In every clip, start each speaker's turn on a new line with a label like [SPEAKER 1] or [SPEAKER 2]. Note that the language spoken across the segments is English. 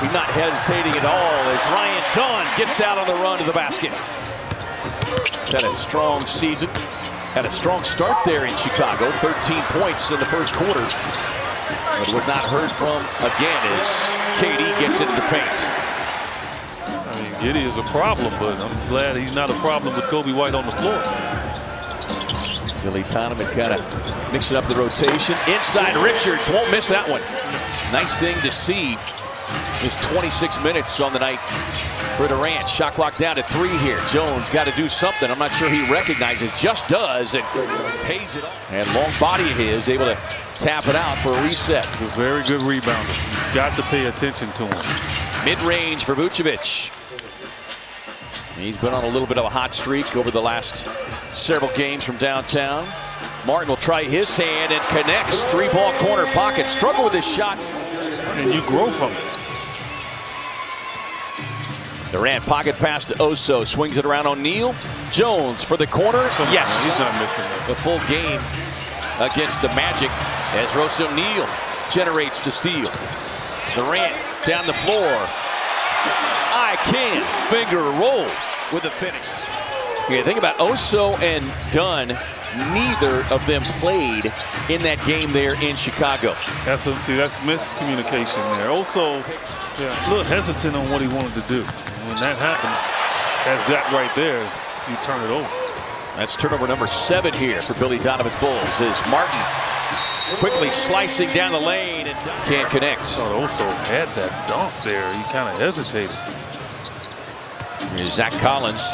[SPEAKER 1] He's not hesitating at all as Ryan Dunn gets out on the run to the basket. Had a strong season. Had a strong start there in Chicago. 13 points in the first quarter. But was not heard from again as KD gets into the paint.
[SPEAKER 2] I mean, Giddey is a problem, but I'm glad he's not a problem with Kobe White on the floor.
[SPEAKER 1] Billy Donovan kind of mixing up the rotation. Inside Richards, won't miss that one. Nice thing to see. Just 26 minutes on the night for Durant. Shot clock down to 3 here. Jones got to do something. I'm not sure he recognizes. Just does and pays it off. And long body of his able to tap it out for a reset.
[SPEAKER 2] A very good rebounder. You've got to pay attention to him.
[SPEAKER 1] Mid-range for Vucevic. He's been on a little bit of a hot streak over the last several games from downtown. Martin will try his hand and connects. 3-ball corner pocket. Struggle with his shot.
[SPEAKER 2] And you grow from it.
[SPEAKER 1] Durant pocket pass to Oso. Swings it around O'Neal. Jones for the corner. Yes.
[SPEAKER 2] He's not missing it.
[SPEAKER 1] The full game against the Magic as Royce O'Neal generates the steal. Durant down the floor. I can finger roll with a finish. Yeah, think about Oso and Dunn. Neither of them played in that game there in Chicago.
[SPEAKER 2] That's miscommunication there. Also, a little hesitant on what he wanted to do. When that happens, that's that right there. You turn it over.
[SPEAKER 1] That's turnover number 7 here for Billy Donovan's Bulls. Is Martin quickly slicing down the lane and can't connect.
[SPEAKER 2] Also had that dunk there. He kind of hesitated.
[SPEAKER 1] Here's Zach Collins.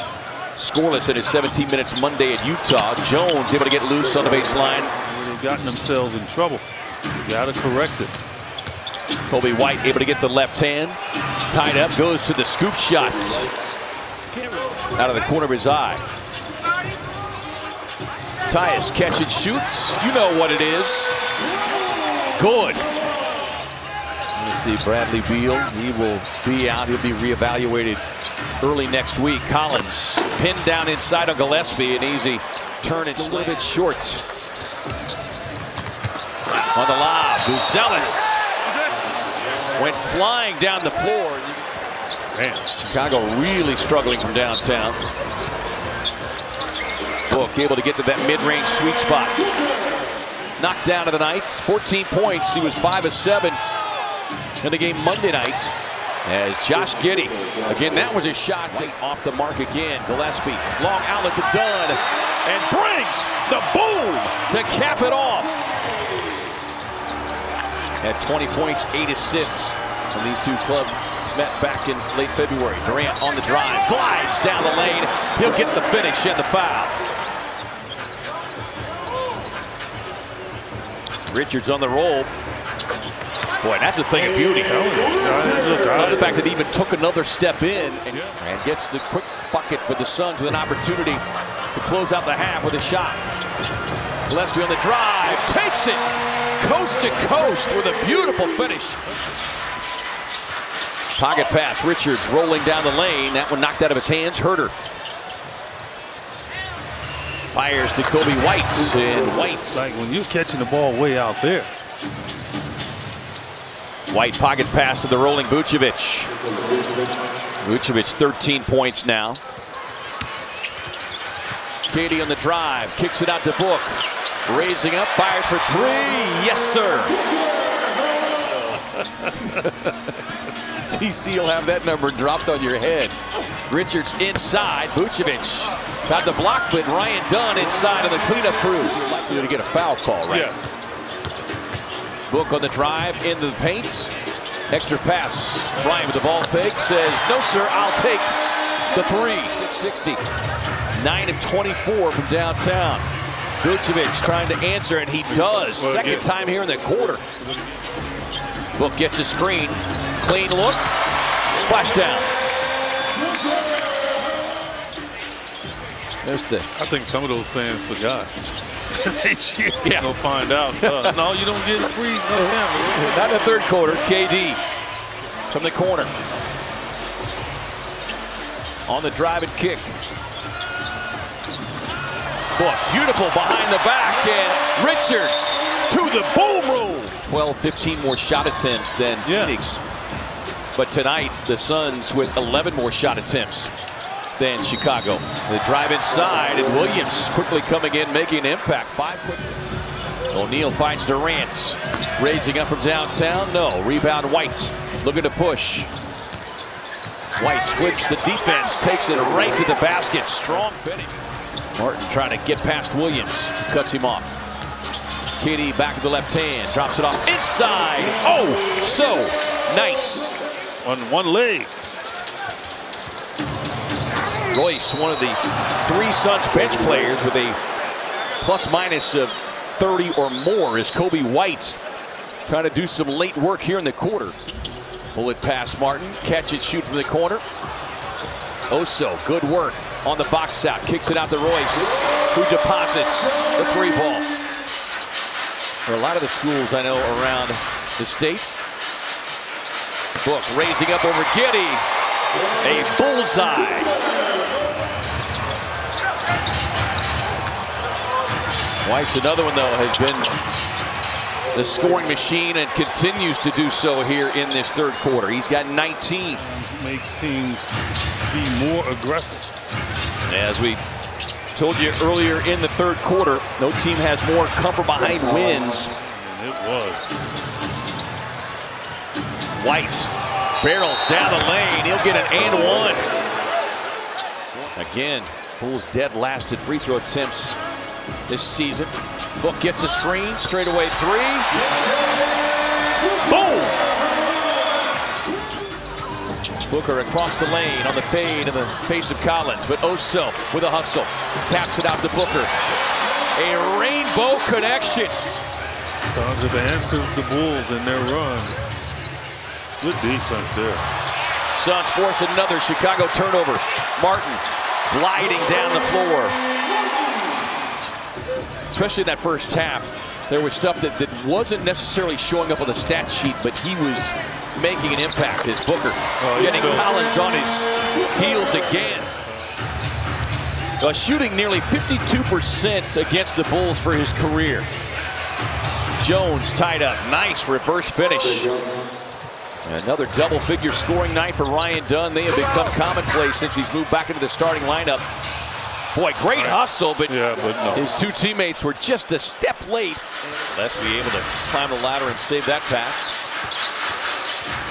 [SPEAKER 1] Scoreless in his 17 minutes Monday at Utah. Jones able to get loose on the baseline.
[SPEAKER 2] They've gotten themselves in trouble. You got to correct it.
[SPEAKER 1] Kobe White able to get the left hand. Tied up, goes to the scoop shots. Out of the corner of his eye. Tyus catch and shoots. You know what it is. Good. Let's see, Bradley Beal. He will be out. He'll be reevaluated early next week. Collins pinned down inside on Gillespie. An easy turn. It's a little bit short. On the lob, Buzelis went flying down the floor. Man, Chicago really struggling from downtown. Book able to get to that mid-range sweet spot. Knocked down to the night. 14 points. He was 5 of 7 in the game Monday night. As Josh Giddey, again, that was a shot off the mark again. Gillespie, long outlet to Dunn, and brings the boom to cap it off. At 20 points, 8 assists. And these two clubs met back in late February. Durant on the drive, glides down the lane. He'll get the finish and the foul. Richards on the roll. Boy, that's a thing of beauty. The fact that he even took another step in and gets the quick bucket for the Suns with an opportunity to close out the half with a shot. Gillespie on the drive, takes it coast to coast with a beautiful finish. Pocket pass, Richards rolling down the lane. That one knocked out of his hands. Herter fires to Kobe White, and White.
[SPEAKER 2] Like when you're catching the ball way out there.
[SPEAKER 1] White pocket pass to the rolling Vucevic. Vucevic 13 points now. KD on the drive, kicks it out to Book. Raising up, fires for 3. Yes, sir. TC will have that number dropped on your head. Richards inside, Vucevic got the block, but Ryan Dunn inside of the cleanup crew. Likely to get a foul call, right?
[SPEAKER 2] Yes.
[SPEAKER 1] Book on the drive into the paint. Extra pass. Bryant with the ball fake says, no, sir, I'll take the 3. 660. 9 of 24 from downtown. Vucevic trying to answer, and he does. Second time here in the quarter. Book gets a screen. Clean look. Splashdown.
[SPEAKER 2] I think some of those fans forgot. They cheer.
[SPEAKER 1] Yeah.
[SPEAKER 2] They'll find out. No, you don't get it free. No,
[SPEAKER 1] not in the third quarter. KD from the corner. On the drive and kick. Book, beautiful behind the back, and Richards to the boom room. 12, 15 more shot attempts than Phoenix. But tonight, the Suns with 11 more shot attempts than Chicago. They drive inside, and Williams quickly coming in, making an impact. 5 quick. O'Neal finds Durant. Raising up from downtown. No. Rebound White. Looking to push. White splits the defense. Takes it right to the basket. Strong finish. Martin trying to get past Williams. Cuts him off. Katie back to the left hand. Drops it off inside. Oh, so nice.
[SPEAKER 2] On one leg.
[SPEAKER 1] Royce, one of the 3 Suns bench players with a plus-minus of 30 or more, is Kobe White trying to do some late work here in the quarter. Bullet pass Martin, catch and shoot from the corner. Oso, good work on the box out, kicks it out to Royce, who deposits the 3 ball. For a lot of the schools I know around the state, Book raising up over Giddey, a bullseye. White's another one, though, has been the scoring machine and continues to do so here in this third quarter. He's got 19.
[SPEAKER 2] Makes teams be more aggressive.
[SPEAKER 1] As we told you earlier in the third quarter, no team has more come from behind wins.
[SPEAKER 2] And it was.
[SPEAKER 1] White barrels down the lane. He'll get an and one. Again, Bulls dead last at free throw attempts this season. Book gets a screen, straightaway 3. Boom! Booker across the lane on the fade in the face of Collins, but Oso with a hustle. Taps it out to Booker. A rainbow connection.
[SPEAKER 2] Suns have answered the Bulls in their run. Good defense there.
[SPEAKER 1] Suns force another Chicago turnover. Martin gliding down the floor. Especially in that first half, there was stuff that wasn't necessarily showing up on the stat sheet, but he was making an impact as Booker getting Collins on his heels again. Shooting nearly 52% against the Bulls for his career. Jones tied up. Nice reverse finish. Another double-figure scoring night for Ryan Dunn. They have become commonplace since he's moved back into the starting lineup. Boy, great hustle, but
[SPEAKER 2] no.
[SPEAKER 1] His 2 teammates were just a step late. Let's be able to climb the ladder and save that pass.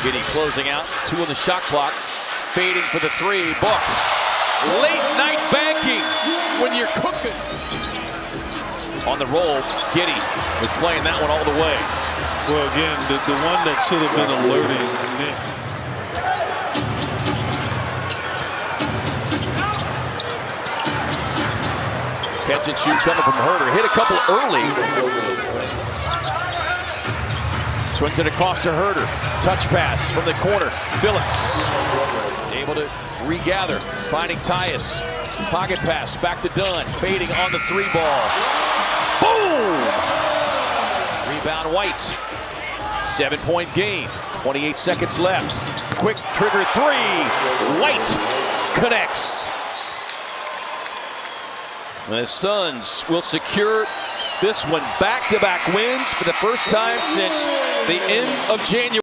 [SPEAKER 1] Giddey closing out, 2 on the shot clock. Fading for the 3. Book. Late night banking when you're cooking. On the roll, Giddey was playing that one all the way.
[SPEAKER 2] Well, again, the one that should have been alerting Nick.
[SPEAKER 1] Catch and shoot coming from Herter. Hit a couple early. Swings it across to Herter. Touch pass from the corner. Phillips able to regather. Finding Tyus. Pocket pass back to Dunn. Fading on the 3 ball. Boom! Rebound White. 7-point game. 28 seconds left. Quick trigger 3. White connects. The Suns will secure this one. Back-to-back wins for the first time since the end of January.